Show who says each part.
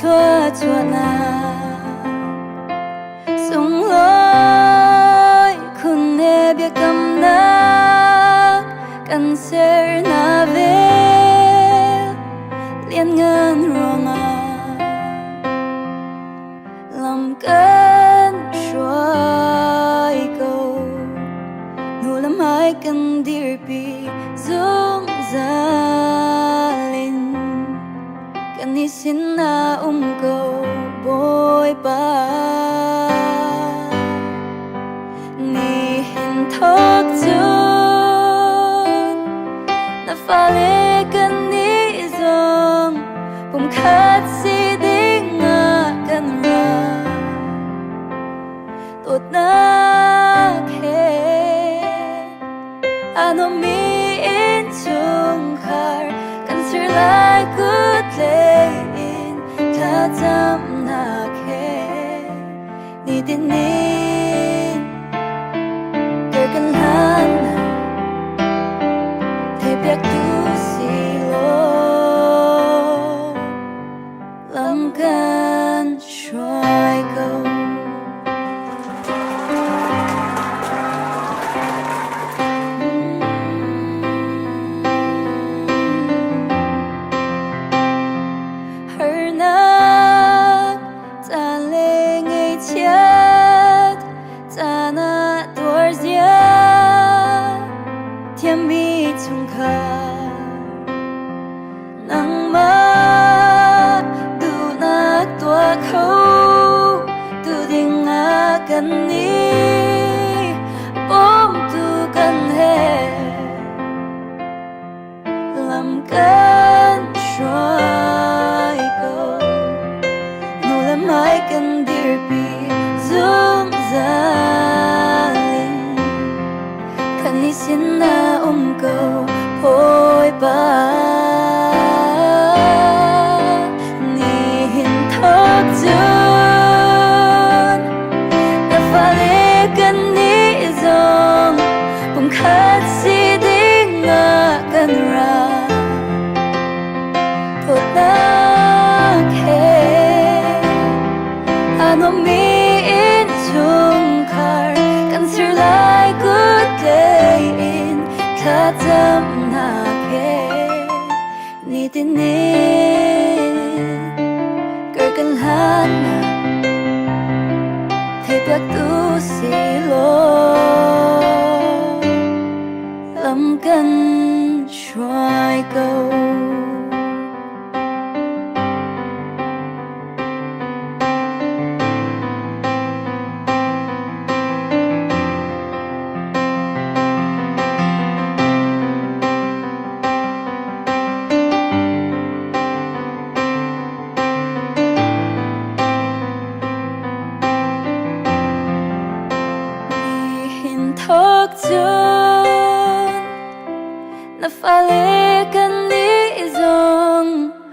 Speaker 1: thua chua na sung lối khun ne bia cầm na kan ser na ve liên ngân ruộng làm cơn trôi cầu nụ lâm hai cần dir pi dung ra lên cần đi xin na cầu bôi ba ni hình thóc chun na pha lê cần đi dòng cùng khát si đinh ngã cần ra tốt na khe ano mi in chung khar kan sir lai good lay in ta jam na khe ni din nin ker kan han te biak tu si lo lam kan try go thiên bi chung kha nang ma tu na tua khâu tu ding a kan ni ôm tu kan he làm kan try go nu lam hai kan dir pi zum za kan ni sin na cầu hối ba ni hình thóc chun na pha lê cần ni dòng cùng khát si đinh ngã cần ra thốt na khe ano mi in chung khar kan sir lai good day in ta jam na khe ni tin nin ker kan han te biak tu si lo lam kan try go thóc chun na pha lê cần